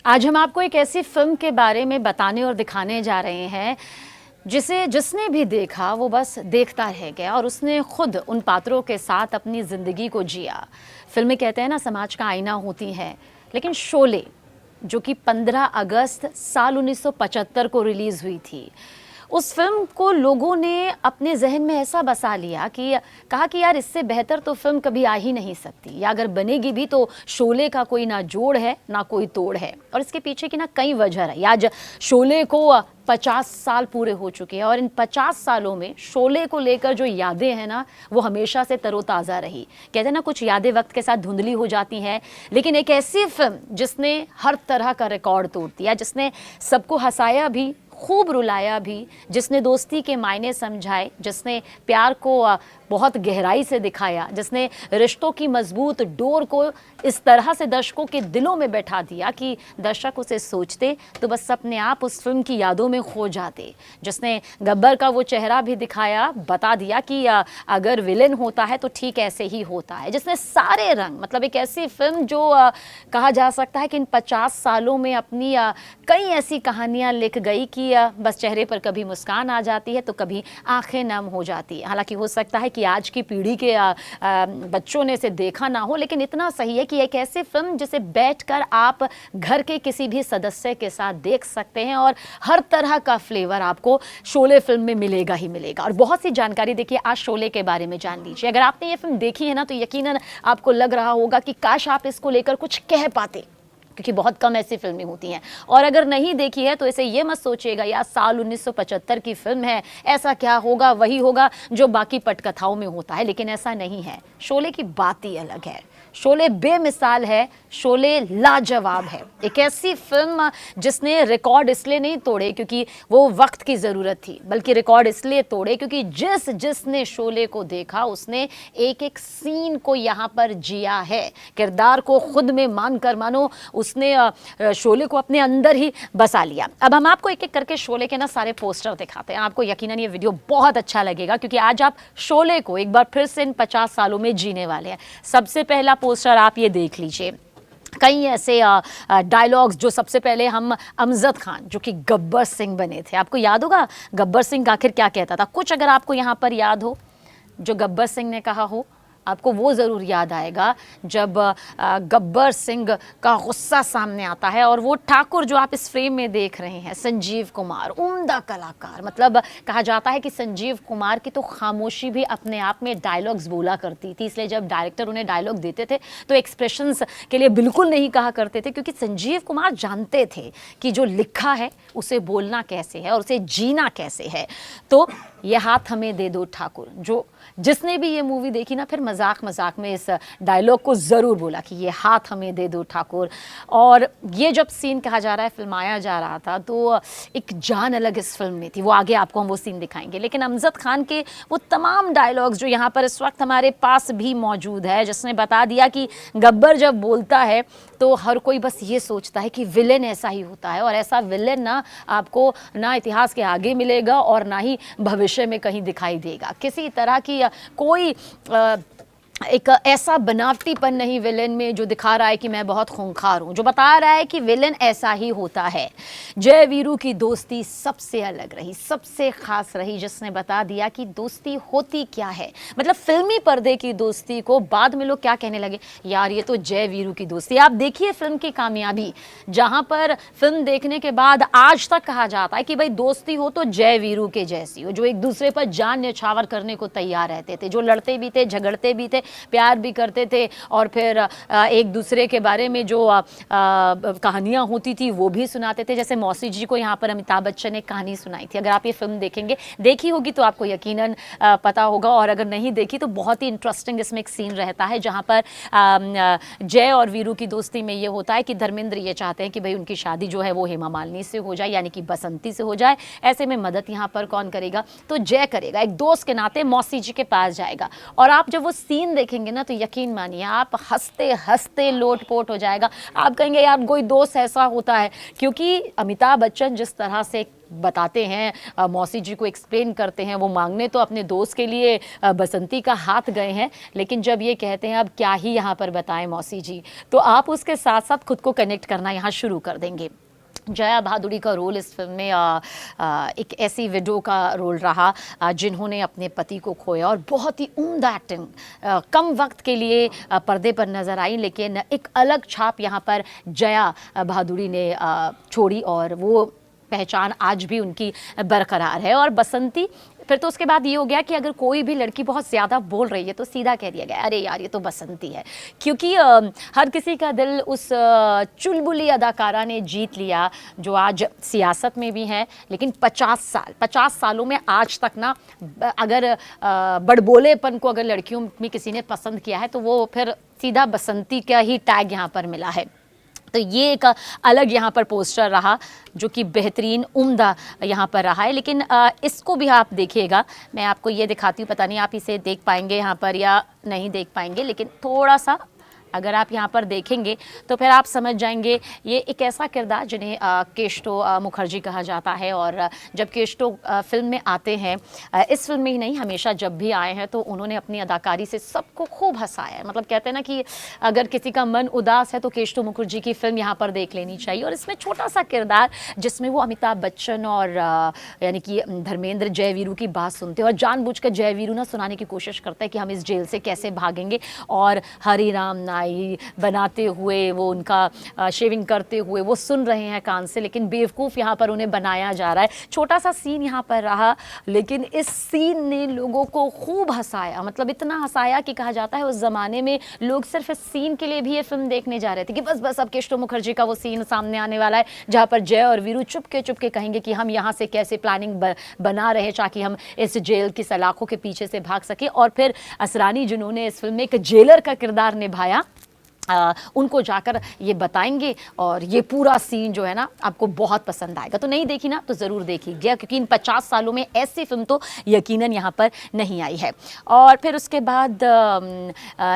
आज हम आपको एक ऐसी फिल्म के बारे में बताने और दिखाने जा रहे हैं जिसने भी देखा वो बस देखता रह गया और उसने खुद उन पात्रों के साथ अपनी ज़िंदगी को जिया। फिल्में कहते हैं ना समाज का आईना होती हैं, लेकिन शोले जो कि 15 अगस्त साल 1975 को रिलीज़ हुई थी, उस फिल्म को लोगों ने अपने जहन में ऐसा बसा लिया कि कहा कि यार इससे बेहतर तो फिल्म कभी आ ही नहीं सकती, या अगर बनेगी भी तो शोले का कोई ना जोड़ है ना कोई तोड़ है। और इसके पीछे की ना कई वजह है। आज शोले को 50 साल पूरे हो चुके हैं और इन 50 सालों में शोले को लेकर जो यादें हैं ना वो हमेशा से तरोताज़ा रही। कहते हैं ना कुछ यादें वक्त के साथ धुंधली हो जाती हैं, लेकिन एक ऐसी फिल्म जिसने हर तरह का रिकॉर्ड तोड़ दिया, जिसने सबको हंसाया भी, खूब रुलाया भी, जिसने दोस्ती के मायने समझाए, जिसने प्यार को बहुत गहराई से दिखाया, जिसने रिश्तों की मजबूत डोर को इस तरह से दर्शकों के दिलों में बैठा दिया कि दर्शक उसे सोचते तो बस अपने आप उस फिल्म की यादों में खो जाते, जिसने गब्बर का वो चेहरा भी दिखाया, बता दिया कि अगर विलेन होता है तो ठीक ऐसे ही होता है, जिसने सारे रंग, मतलब एक ऐसी फिल्म जो कहा जा सकता है कि इन 50 सालों में अपनी कई ऐसी कहानियाँ लिख गई कि बस चेहरे पर कभी मुस्कान आ जाती है तो कभी आंखें नम हो जाती है। हालांकि हो सकता है कि आज की पीढ़ी के बच्चों ने इसे देखा ना हो, लेकिन इतना सही है कि एक ऐसी फिल्म जिसे बैठकर आप घर के किसी भी सदस्य के साथ देख सकते हैं और हर तरह का फ्लेवर आपको शोले फिल्म में मिलेगा ही मिलेगा। और बहुत सी जानकारी देखिए आज शोले के बारे में जान लीजिए। अगर आपने ये फिल्म देखी है ना तो यकीनन आपको लग रहा होगा कि काश आप इसको लेकर कुछ कह पाते, क्योंकि बहुत कम ऐसी फिल्में होती हैं। और अगर नहीं देखी है तो इसे ये मत सोचिएगा यार साल 1975 की फिल्म है, ऐसा क्या होगा, वही होगा जो बाकी पटकथाओं में होता है, लेकिन ऐसा नहीं है। शोले की बात ही अलग है। शोले बेमिसाल है, शोले लाजवाब है। एक ऐसी फिल्म जिसने रिकॉर्ड इसलिए नहीं तोड़े क्योंकि वो वक्त की ज़रूरत थी, बल्कि रिकॉर्ड इसलिए तोड़े क्योंकि जिसने शोले को देखा उसने एक एक सीन को यहाँ पर जिया है, किरदार को खुद में मानकर, मानो उसने शोले को अपने अंदर ही बसा लिया। अब हम आपको एक एक करके शोले के ना सारे पोस्टर दिखाते हैं। आपको यकीनन ये वीडियो बहुत अच्छा लगेगा क्योंकि आज आप शोले को एक बार फिर से इन 50 सालों में जीने वाले हैं। सबसे पहला पोस्टर आप ये देख लीजिए। कई ऐसे डायलॉग्स जो सबसे पहले हम अमजद खान जो कि गब्बर सिंह बने थे, आपको याद होगा गब्बर सिंह आखिर क्या कहता था। कुछ अगर आपको यहाँ पर याद हो जो गब्बर सिंह ने कहा हो, आपको वो ज़रूर याद आएगा जब गब्बर सिंह का गुस्सा सामने आता है और वो ठाकुर जो आप इस फ्रेम में देख रहे हैं, संजीव कुमार, उम्दा कलाकार। मतलब कहा जाता है कि संजीव कुमार की तो खामोशी भी अपने आप में डायलॉग्स बोला करती थी, इसलिए जब डायरेक्टर उन्हें डायलॉग देते थे तो एक्सप्रेशंस के लिए बिल्कुल नहीं कहा करते थे, क्योंकि संजीव कुमार जानते थे कि जो लिखा है उसे बोलना कैसे है और उसे जीना कैसे है। तो ये हाथ हमें दे दो ठाकुर, जो जिसने भी ये मूवी देखी ना फिर मजाक में इस डायलॉग को ज़रूर बोला कि ये हाथ हमें दे दो ठाकुर। और ये जब सीन कहा जा रहा है, फिल्माया जा रहा था, तो एक जान अलग इस फिल्म में थी। वो आगे आपको हम वो सीन दिखाएंगे, लेकिन अमजद खान के वो तमाम डायलॉग्स जो यहाँ पर इस वक्त हमारे पास भी मौजूद है, जिसने बता दिया कि गब्बर जब बोलता है तो हर कोई बस ये सोचता है कि विलेन ऐसा ही होता है, और ऐसा विलेन ना आपको ना इतिहास के आगे मिलेगा और ना ही भविष्य में कहीं दिखाई देगा। किसी तरह की कोई एक ऐसा बनावटीपन नहीं विलेन में जो दिखा रहा है कि मैं बहुत खूंखार हूँ, जो बता रहा है कि विलेन ऐसा ही होता है। जय वीरू की दोस्ती सबसे अलग रही, सबसे खास रही, जिसने बता दिया कि दोस्ती होती क्या है। मतलब फिल्मी पर्दे की दोस्ती को बाद में लोग क्या कहने लगे, यार ये तो जय वीरू की दोस्ती। आप देखिए फिल्म की कामयाबी, जहाँ पर फिल्म देखने के बाद आज तक कहा जाता है कि भाई दोस्ती हो तो जय वीरू के जैसी हो, जो एक दूसरे पर जान न्यौछावर करने को तैयार रहते थे, जो लड़ते भी थे, झगड़ते भी थे, प्यार भी करते थे, और फिर एक दूसरे के बारे में जो कहानियाँ होती थी वो भी सुनाते थे। जैसे मौसी जी को यहाँ पर अमिताभ बच्चन ने कहानी सुनाई थी। अगर आप ये फिल्म देखेंगे, देखी होगी तो आपको यकीनन पता होगा, और अगर नहीं देखी तो बहुत ही इंटरेस्टिंग इसमें एक सीन रहता है जहाँ पर जय और वीरू की दोस्ती में ये होता है कि धर्मेंद्र ये चाहते हैं कि भाई उनकी शादी जो है वो हेमा मालिनी से हो जाए, यानी कि बसंती से हो जाए। ऐसे में मदद यहाँ पर कौन करेगा, तो जय करेगा, एक दोस्त के नाते मौसी जी के पास जाएगा। और आप जब वो सीन फिल्म देखेंगे ना तो यकीन मानिए आप हंसते हंसते लोटपोट हो जाएगा। आप कहेंगे यार कोई दोस्त ऐसा होता है, क्योंकि अमिताभ बच्चन जिस तरह से बताते हैं, मौसी जी को एक्सप्लेन करते हैं, वो मांगने तो अपने दोस्त के लिए बसंती का हाथ गए हैं, लेकिन जब ये कहते हैं अब क्या ही यहाँ पर बताएं मौसी जी, तो आप उसके साथ साथ खुद को कनेक्ट करना यहाँ शुरू कर देंगे। जया भादुड़ी का रोल इस फिल्म में एक ऐसी विडो का रोल रहा जिन्होंने अपने पति को खोया और बहुत ही उम्दा एक्टिंग, कम वक्त के लिए पर्दे पर नज़र आई, लेकिन एक अलग छाप यहाँ पर जया भादुड़ी ने छोड़ी और वो पहचान आज भी उनकी बरकरार है। और बसंती फिर तो उसके बाद ये हो गया कि अगर कोई भी लड़की बहुत ज़्यादा बोल रही है तो सीधा कह दिया गया अरे यार ये तो बसंती है, क्योंकि हर किसी का दिल उस चुलबुली अदाकारा ने जीत लिया जो आज सियासत में भी हैं, लेकिन 50 सालों में आज तक ना अगर बड़बोलेपन को अगर लड़कियों में किसी ने पसंद किया है तो वो फिर सीधा बसंती का ही टैग यहाँ पर मिला है। तो ये एक अलग यहाँ पर पोस्टर रहा जो कि बेहतरीन उम्दा यहाँ पर रहा है। लेकिन इसको भी आप देखिएगा, मैं आपको ये दिखाती हूँ, पता नहीं आप इसे देख पाएंगे यहाँ पर या नहीं देख पाएंगे, लेकिन थोड़ा सा अगर आप यहाँ पर देखेंगे तो फिर आप समझ जाएंगे ये एक ऐसा किरदार जिन्हें केशटो मुखर्जी कहा जाता है। और जब केशटो फिल्म में आते हैं, इस फिल्म में ही नहीं हमेशा जब भी आए हैं, तो उन्होंने अपनी अदाकारी से सबको खूब हंसाया है। मतलब कहते हैं ना कि अगर किसी का मन उदास है तो केशटो मुखर्जी की फिल्म यहाँ पर देख लेनी चाहिए। और इसमें छोटा सा किरदार जिसमें वो अमिताभ बच्चन और यानी कि धर्मेंद्र जयवीरू की बात सुनते हैं और जानबूझकर जयवीरू ना सुनाने की कोशिश करता है कि हम इस जेल से कैसे भागेंगे, और हरी राम बनाते हुए वो उनका शेविंग करते हुए वो सुन रहे हैं कान से, लेकिन बेवकूफ़ यहाँ पर उन्हें बनाया जा रहा है। छोटा सा सीन यहाँ पर रहा, लेकिन इस सीन ने लोगों को खूब हंसाया। मतलब इतना हंसाया कि कहा जाता है उस ज़माने में लोग सिर्फ इस सीन के लिए भी ये फिल्म देखने जा रहे थे कि बस बस अब केशटो मुखर्जी का वो सीन सामने आने वाला है जहाँ पर जय और वीरू चुपके चुपके कहेंगे कि हम यहाँ से कैसे प्लानिंग बना रहे हैं ताकि हम इस जेल की सलाखों के पीछे से भाग सके। और फिर असरानी जिन्होंने इस फिल्म में एक जेलर का किरदार निभाया, उनको जाकर ये बताएंगे और ये पूरा सीन जो है ना आपको बहुत पसंद आएगा। तो नहीं देखी ना तो ज़रूर देखिएगा, क्योंकि इन 50 सालों में ऐसी फिल्म तो यकीनन यहाँ पर नहीं आई है। और फिर उसके बाद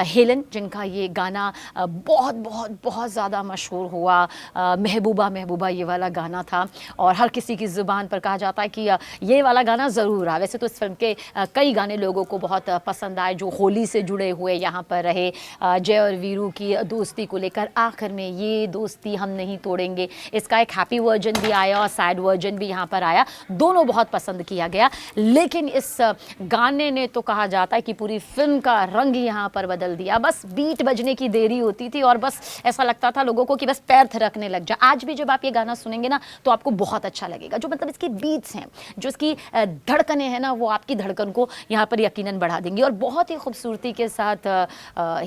हेलन, जिनका ये गाना बहुत बहुत बहुत ज़्यादा मशहूर हुआ, महबूबा महबूबा ये वाला गाना था और हर किसी की ज़ुबान पर कहा जाता है कि ये वाला गाना ज़रूर आ। वैसे तो इस फिल्म के कई गाने लोगों को बहुत पसंद आए जो होली से जुड़े हुए यहाँ पर रहे। जय और वीरू की दोस्ती को लेकर आखिर में ये दोस्ती हम नहीं तोड़ेंगे, इसका एक हैप्पी वर्जन भी आया और सैड वर्जन भी यहाँ पर आया, दोनों बहुत पसंद किया गया। लेकिन इस गाने ने तो कहा जाता है कि पूरी फिल्म का रंग यहाँ पर बदल दिया। बस बीट बजने की देरी होती थी और बस ऐसा लगता था लोगों को कि बस पैर थिरकने लग जाए। आज भी जब आप ये गाना सुनेंगे ना तो आपको बहुत अच्छा लगेगा। जो मतलब इसकी बीट्स हैं, जो इसकी धड़कनें हैं ना, वो आपकी धड़कन को यहाँ पर यकीनन बढ़ा देंगी। और बहुत ही खूबसूरती के साथ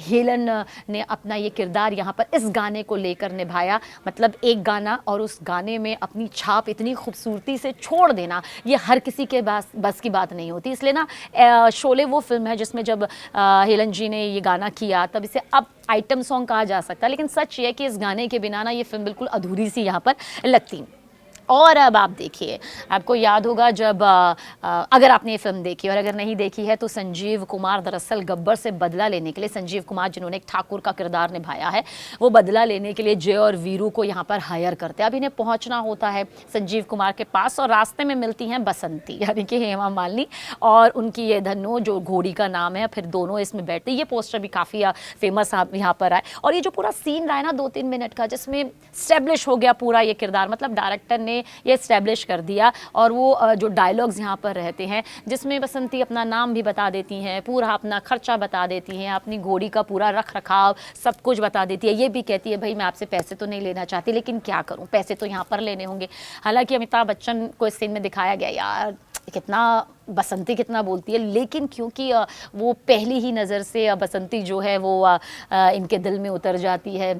हेलन ने अपना ये किरदार यहाँ पर इस गाने को लेकर निभाया। मतलब एक गाना और उस गाने में अपनी छाप इतनी खूबसूरती से छोड़ देना, ये हर किसी के बस की बात नहीं होती। इसलिए ना शोले वो फिल्म है जिसमें जब हेलन जी ने ये गाना किया तब इसे अब आइटम सॉन्ग कहा जा सकता है, लेकिन सच ये है कि इस गाने के बिना ना ये फिल्म बिल्कुल अधूरी सी यहाँ पर लगती। और अब आप देखिए, आपको याद होगा जब अगर आपने ये फिल्म देखी और अगर नहीं देखी है तो संजीव कुमार दरअसल गब्बर से बदला लेने के लिए, संजीव कुमार जिन्होंने एक ठाकुर का किरदार निभाया है, वो बदला लेने के लिए जय और वीरू को यहाँ पर हायर करते हैं। अब इन्हें पहुँचना होता है संजीव कुमार के पास और रास्ते में मिलती हैं बसंती यानी कि हेमा मालिनी और उनकी ये धन्नो जो घोड़ी का नाम है। फिर दोनों इसमें बैठते, ये पोस्टर भी काफ़ी फेमस यहाँ पर आए। और ये जो पूरा सीन रहा है ना 2-3 मिनट का, जिसमें स्टैब्लिश हो गया पूरा ये किरदार, मतलब डायरेक्टर ने ये इस्टेब्लिश कर दिया। और वो जो डायलॉग्स यहाँ पर रहते हैं जिसमें बसंती अपना नाम भी बता देती हैं, पूरा अपना खर्चा बता देती हैं, अपनी घोड़ी का पूरा रख रखाव सब कुछ बता देती है। ये भी कहती है भाई मैं आपसे पैसे तो नहीं लेना चाहती, लेकिन क्या करूँ, पैसे तो यहाँ पर लेने होंगे। हालांकि अमिताभ बच्चन को इस सीन में दिखाया गया यार कितना बसंती कितना बोलती है, लेकिन क्योंकि वो पहली ही नज़र से बसंती जो है वो इनके दिल में उतर जाती है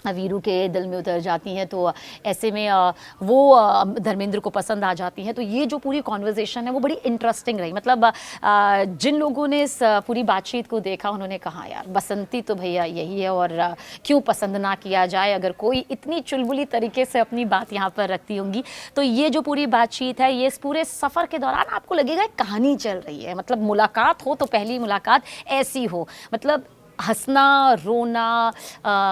वीरू के दिल में उतर जाती हैं। तो ऐसे में वो धर्मेंद्र को पसंद आ जाती हैं। तो ये जो पूरी कॉन्वर्जेसन है वो बड़ी इंटरेस्टिंग रही। मतलब जिन लोगों ने इस पूरी बातचीत को देखा उन्होंने कहा यार बसंती तो भैया यही है, और क्यों पसंद ना किया जाए अगर कोई इतनी चुलबुली तरीके से अपनी बात यहाँ पर रखती होंगी। तो ये जो पूरी बातचीत है ये इस पूरे सफ़र के दौरान आपको लगेगा एक कहानी चल रही है। मतलब मुलाकात हो तो पहली मुलाकात ऐसी हो, मतलब हंसना, रोना,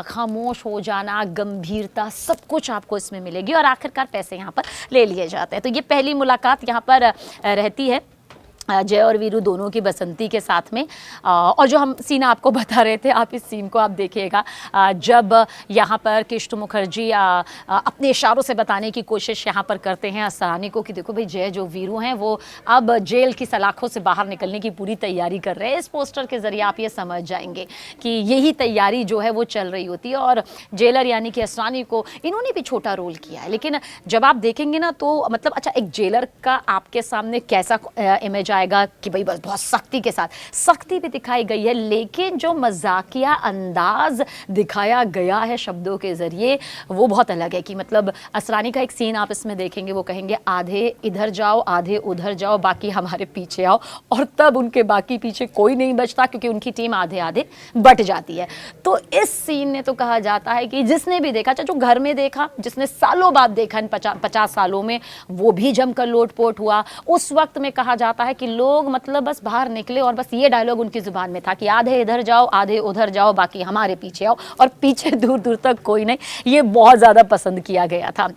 खामोश हो जाना, गंभीरता, सब कुछ आपको इसमें मिलेगी और आखिरकार पैसे यहाँ पर ले लिए जाते हैं। तो ये पहली मुलाकात यहाँ पर रहती है जय और वीरू दोनों की बसंती के साथ में। और जो हम सीन आपको बता रहे थे, आप इस सीन को आप देखिएगा जब यहाँ पर कृष्ण मुखर्जी अपने इशारों से बताने की कोशिश यहाँ पर करते हैं असरानी को कि देखो भाई जय जो वीरू हैं वो अब जेल की सलाखों से बाहर निकलने की पूरी तैयारी कर रहे हैं। इस पोस्टर के ज़रिए आप ये समझ जाएंगे कि यही तैयारी जो है वो चल रही होती है। और जेलर यानी कि असरानी को इन्होंने भी छोटा रोल किया है, लेकिन जब आप देखेंगे ना तो मतलब अच्छा एक जेलर का आपके सामने कैसा इमेज आएगा कि भाई बस बहुत सख्ती के साथ, सख्ती भी दिखाई गई है, लेकिन जो मजाकिया अंदाज दिखाया गया है शब्दों के जरिए वो बहुत अलग है। कि मतलब असरानी का एक सीन आप इसमें देखेंगे, वो कहेंगे आधे इधर जाओ आधे उधर जाओ बाकी हमारे पीछे आओ, और तब उनके बाकी पीछे कोई नहीं बचता क्योंकि उनकी टीम आधे आधे बट जाती है। तो इस सीन ने तो कहा जाता है कि जिसने भी देखा, चाहे जो घर में देखा, जिसने सालों बाद देखा इन 50 सालों में, वो भी जमकर लोटपोट हुआ। उस वक्त में कहा जाता है कि लोग मतलब बस बाहर निकले और बस ये डायलॉग उनकी जुबान में था कि आधे इधर जाओ आधे उधर जाओ बाकी हमारे पीछे आओ, और पीछे दूर दूर तक कोई नहीं। ये बहुत ज़्यादा पसंद किया गया था।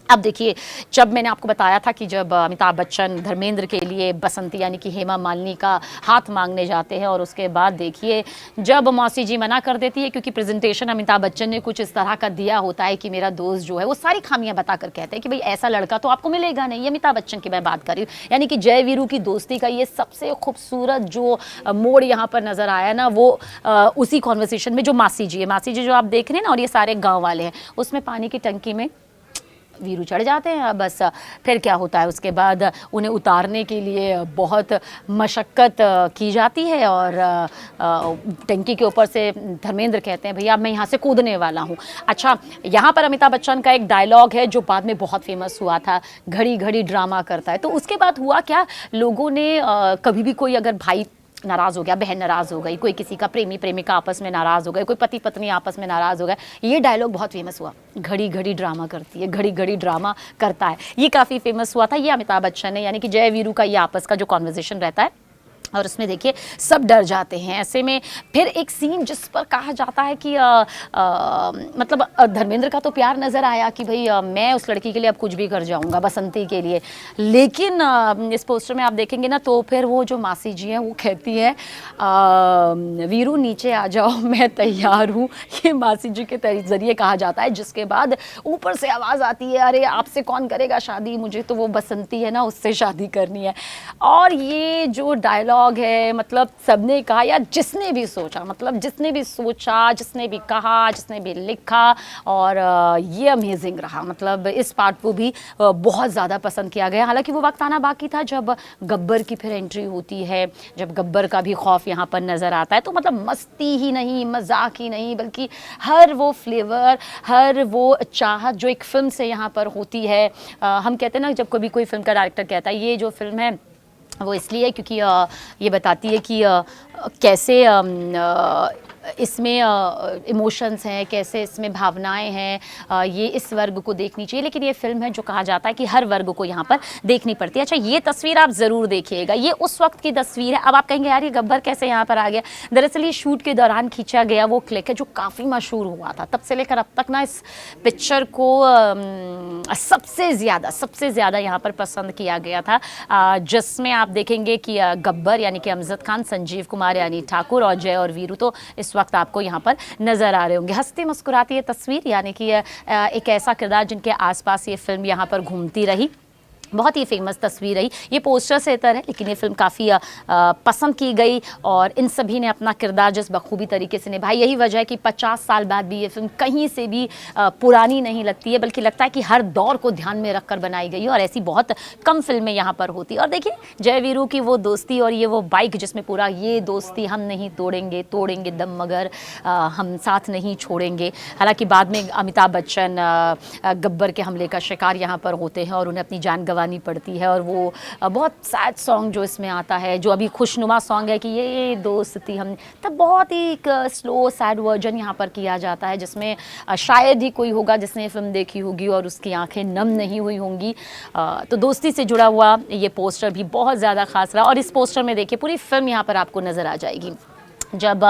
अब देखिए, जब मैंने आपको बताया था कि जब अमिताभ बच्चन धर्मेंद्र के लिए बसंती यानी कि हेमा मालिनी का हाथ मांगने जाते हैं, और उसके बाद देखिए जब मौसी जी मना कर देती है क्योंकि प्रेजेंटेशन अमिताभ बच्चन ने कुछ इस तरह का दिया होता है कि मेरा दोस्त जो है वो सारी खामियां बताकर कहते हैं कि भाई ऐसा लड़का तो आपको मिलेगा नहीं। ये अमिताभ बच्चन की मैं बात कर रही हूँ। यानी कि जय वीरू की दोस्ती का ये सबसे खूबसूरत जो मोड़ यहाँ पर नज़र आया ना, वो उसी कॉन्वर्सेशन में जो मासी जी है, मासी जी जो आप देख रहे हैं ना, और ये सारे गाँव वाले हैं, उसमें पानी की टंकी में वीरू चढ़ जाते हैं। बस फिर क्या होता है, उसके बाद उन्हें उतारने के लिए बहुत मशक्क़त की जाती है, और टंकी के ऊपर से धर्मेंद्र कहते हैं भैया मैं यहाँ से कूदने वाला हूँ। अच्छा, यहाँ पर अमिताभ बच्चन का एक डायलॉग है जो बाद में बहुत फेमस हुआ था, घड़ी घड़ी ड्रामा करता है। तो उसके बाद हुआ क्या, लोगों ने कभी भी कोई अगर भाई नाराज़ हो गया, बहन नाराज़ हो गई, कोई किसी का प्रेमी प्रेमिका आपस में नाराज़ हो गए, कोई पति पत्नी आपस में नाराज़ हो गए, ये डायलॉग बहुत फेमस हुआ, घड़ी घड़ी ड्रामा करती है, घड़ी घड़ी ड्रामा करता है। ये काफ़ी फेमस हुआ था। ये अमिताभ बच्चन ने यानी कि जय वीरू का ये आपस का जो कॉन्वर्जेशन रहता है, और उसमें देखिए सब डर जाते हैं। ऐसे में फिर एक सीन जिस पर कहा जाता है कि मतलब धर्मेंद्र का तो प्यार नज़र आया कि भाई मैं उस लड़की के लिए अब कुछ भी कर जाऊंगा बसंती के लिए, लेकिन इस पोस्टर में आप देखेंगे ना तो फिर वो जो मासी जी हैं वो कहती हैं वीरू नीचे आ जाओ मैं तैयार हूँ। ये मासी जी के ज़रिए कहा जाता है, जिसके बाद ऊपर से आवाज़ आती है अरे आपसे कौन करेगा शादी, मुझे तो वो बसंती है ना उससे शादी करनी है। और ये जो डायलॉग है, मतलब सबने कहा या जिसने भी सोचा, मतलब जिसने भी सोचा, जिसने भी कहा, जिसने भी लिखा, और ये अमेजिंग रहा। मतलब इस पार्ट को भी बहुत ज़्यादा पसंद किया गया। हालांकि वो वक्त आना बाकी था जब गब्बर की फिर एंट्री होती है, जब गब्बर का भी खौफ यहाँ पर नज़र आता है। तो मतलब मस्ती ही नहीं, मजाक ही नहीं, बल्कि हर वो फ्लेवर, हर वो चाहत जो एक फिल्म से यहाँ पर होती है। हम कहते हैं ना, जब कभी कोई फिल्म का डायरेक्टर कहता है ये जो फिल्म है वो इसलिए क्योंकि ये बताती है कि कैसे इसमें इमोशंस हैं, कैसे इसमें भावनाएं हैं, ये इस वर्ग को देखनी चाहिए। लेकिन ये फिल्म है जो कहा जाता है कि हर वर्ग को यहाँ पर देखनी पड़ती है। अच्छा, ये तस्वीर आप ज़रूर देखिएगा, ये उस वक्त की तस्वीर है। अब आप कहेंगे यार ये गब्बर कैसे यहाँ पर आ गया। दरअसल ये शूट के दौरान खींचा गया वो क्लिक है जो काफ़ी मशहूर हुआ था। तब से लेकर अब तक ना इस पिक्चर को सबसे ज़्यादा यहाँ पर पसंद किया गया था, जिसमें आप देखेंगे कि गब्बर यानी कि अमजद खान, संजीव कुमार यानी ठाकुर, और जय और वीरू तो इस वक्त आपको यहाँ पर नज़र आ रहे होंगे। हंसती मुस्कुराती ये तस्वीर, यानी कि एक ऐसा किरदार जिनके आसपास ये फिल्म यहाँ पर घूमती रही। बहुत ही फेमस तस्वीर रही। ये पोस्टर से इतर है, लेकिन ये फिल्म काफ़ी पसंद की गई और इन सभी ने अपना किरदार जिस बखूबी तरीके से निभाई। यही वजह है कि 50 साल बाद भी ये फिल्म कहीं से भी पुरानी नहीं लगती है, बल्कि लगता है कि हर दौर को ध्यान में रखकर बनाई गई है और ऐसी बहुत कम फिल्में यहाँ पर होती है। और देखिए जय वीरू की वो दोस्ती और ये वो बाइक जिसमें पूरा ये दोस्ती हम नहीं तोड़ेंगे, तोड़ेंगे दम मगर हम साथ नहीं छोड़ेंगे। हालांकि बाद में अमिताभ बच्चन गब्बर के हमले का शिकार यहाँ पर होते हैं और उन्हें अपनी जान गंवानी पड़ती है। और वो बहुत सैड सॉन्ग जो इसमें आता है, जो अभी खुशनुमा सॉन्ग है कि ये दोस्ती हम, तब बहुत ही एक स्लो सैड वर्जन यहाँ पर किया जाता है, जिसमें शायद ही कोई होगा जिसने ये फिल्म देखी होगी और उसकी आंखें नम नहीं हुई होंगी। तो दोस्ती से जुड़ा हुआ ये पोस्टर भी बहुत ज़्यादा खास रहा और इस पोस्टर में देखिए पूरी फिल्म यहाँ पर आपको नज़र आ जाएगी। जब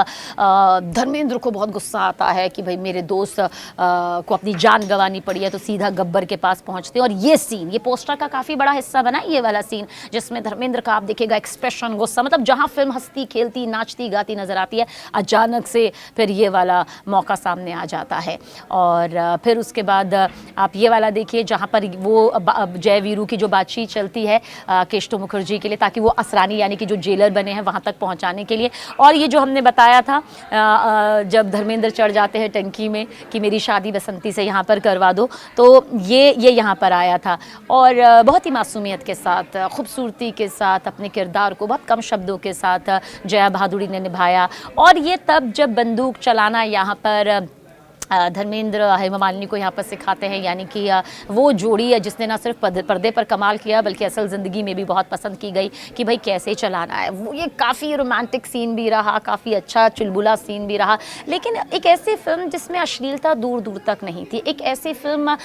धर्मेंद्र को बहुत गुस्सा आता है कि भाई मेरे दोस्त को अपनी जान गंवानी पड़ी है, तो सीधा गब्बर के पास पहुंचते हैं। और ये सीन, ये पोस्टर का काफ़ी बड़ा हिस्सा बना, ये वाला सीन जिसमें धर्मेंद्र का आप देखिएगा एक्सप्रेशन, गुस्सा, मतलब जहां फिल्म हंसती खेलती नाचती गाती नजर आती है, अचानक से फिर ये वाला मौका सामने आ जाता है। और फिर उसके बाद आप ये वाला देखिए जहाँ पर वो जय वीरू की जो बातचीत चलती है केशव मुखर्जी के लिए, ताकि वो असरानी यानी कि जो जेलर बने हैं वहाँ तक पहुँचाने के लिए। और ये जो हमने बताया था जब धर्मेंद्र चढ़ जाते हैं टंकी में कि मेरी शादी बसंती से यहाँ पर करवा दो, तो ये यहाँ पर आया था। और बहुत ही मासूमियत के साथ, खूबसूरती के साथ, अपने किरदार को बहुत कम शब्दों के साथ जया भादुड़ी ने निभाया। और ये तब जब बंदूक चलाना यहाँ पर धर्मेंद्र हेमा मालिनी को यहाँ पर सिखाते हैं, यानी कि वो जोड़ी है जिसने ना सिर्फ पर्दे पर कमाल किया बल्कि असल ज़िंदगी में भी बहुत पसंद की गई कि भाई कैसे चलाना है। वो ये काफ़ी रोमांटिक सीन भी रहा, काफ़ी अच्छा चुलबुला सीन भी रहा। लेकिन एक ऐसी फिल्म जिसमें अश्लीलता दूर दूर तक नहीं थी, एक ऐसी फिल्म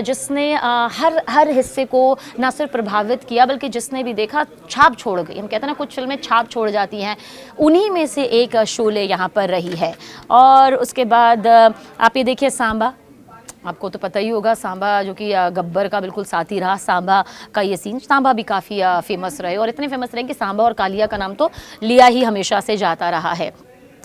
जिसने हर हिस्से को ना सिर्फ प्रभावित किया बल्कि जिसने भी देखा छाप छोड़ गई। हम कहते हैं ना कुछ फिल्में छाप छोड़ जाती हैं, उन्हीं में से एक शोले यहाँ पर रही है। और उसके बाद आप ये देखिए सांबा, आपको तो पता ही होगा सांबा जो कि गब्बर का बिल्कुल साथी रहा। सांबा का ये सीन, सांबा भी काफ़ी फेमस रहे और इतने फेमस रहे कि सांबा और कालिया का नाम तो लिया ही हमेशा से जाता रहा है।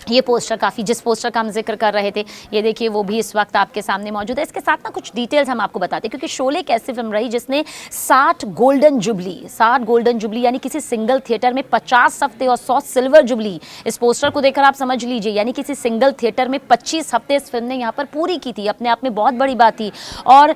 ये पोस्टर काफ़ी, जिस पोस्टर का हम जिक्र कर रहे थे, ये देखिए वो भी इस वक्त आपके सामने मौजूद है। इसके साथ ना कुछ डिटेल्स हम आपको बताते हैं, क्योंकि शोले एक ऐसी फिल्म रही जिसने 60 गोल्डन जुबली यानी किसी सिंगल थिएटर में 50 हफ्ते और 100 सिल्वर जुबली, इस पोस्टर को देखकर आप समझ लीजिए, यानी किसी सिंगल थिएटर में 25 हफ्ते इस फिल्म ने यहाँ पर पूरी की थी। अपने आप में बहुत बड़ी बात थी। और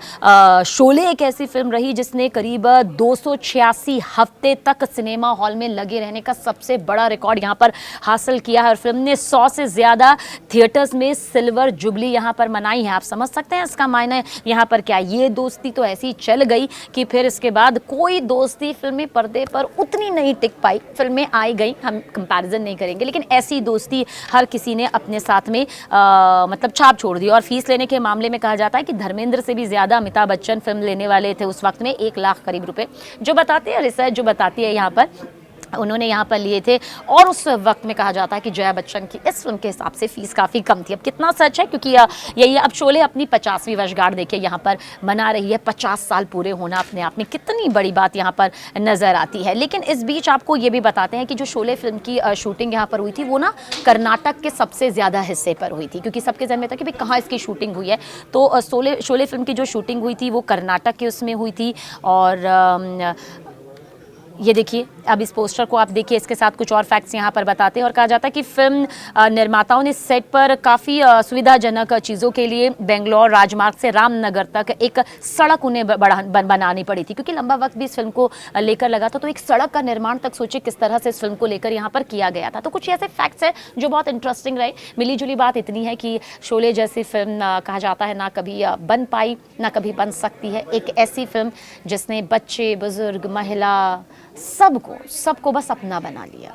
शोले एक ऐसी फिल्म रही जिसने करीब 286 हफ्ते तक सिनेमा हॉल में लगे रहने का सबसे बड़ा रिकॉर्ड यहाँ पर हासिल किया है। और फिल्म ने 100 से ज़्यादा थिएटर्स में सिल्वर जुबली यहाँ पर मनाई है। आप समझ सकते हैं इसका मायने यहाँ पर क्या। ये दोस्ती तो ऐसी चल गई कि फिर इसके बाद कोई दोस्ती फिल्मी पर्दे पर उतनी नहीं टिक पाई। फिल्में आई गई, हम कंपैरिजन नहीं करेंगे, लेकिन ऐसी दोस्ती हर किसी ने अपने साथ में मतलब छाप छोड़ दी। और फीस लेने के मामले में कहा जाता है कि धर्मेंद्र से भी ज़्यादा अमिताभ बच्चन फिल्म लेने वाले थे उस वक्त में, 1 लाख करीब रुपए, जो बताते हैं रिसर्च जो बताती है यहाँ पर, उन्होंने यहाँ पर लिए थे। और उस वक्त में कहा जाता है कि जया बच्चन की इस फिल्म के हिसाब से फीस काफ़ी कम थी। अब कितना सच है, क्योंकि यही अब शोले अपनी 50वीं वर्षगांठ देखिए यहाँ पर मना रही है। 50 साल पूरे होना अपने आप में कितनी बड़ी बात यहाँ पर नज़र आती है। लेकिन इस बीच आपको ये भी बताते हैं कि जो शोले फिल्म की शूटिंग यहाँ पर हुई थी वो ना कर्नाटक के सबसे ज़्यादा हिस्से पर हुई थी, क्योंकि सबके जहन में था कि भाई कहाँ इसकी शूटिंग हुई है। तो शोले फिल्म की जो शूटिंग हुई थी वो कर्नाटक के उसमें हुई थी। और ये देखिए अब इस पोस्टर को आप देखिए, इसके साथ कुछ और फैक्ट्स यहाँ पर बताते हैं। और कहा जाता है कि फिल्म निर्माताओं ने सेट पर काफ़ी सुविधाजनक चीज़ों के लिए बेंगलोर राजमार्ग से रामनगर तक एक सड़क उन्हें बनानी पड़ी थी, क्योंकि लंबा वक्त भी इस फिल्म को लेकर लगा था। तो एक सड़क का निर्माण तक सोचिए किस तरह से इस फिल्म को लेकर यहाँ पर किया गया था। तो कुछ ऐसे फैक्ट्स हैं जो बहुत इंटरेस्टिंग रहे। मिली जुली बात इतनी है कि शोले जैसी फिल्म कहा जाता है ना कभी बन पाई ना कभी बन सकती है। एक ऐसी फिल्म जिसने बच्चे, बुजुर्ग, महिला सबको बस अपना बना लिया।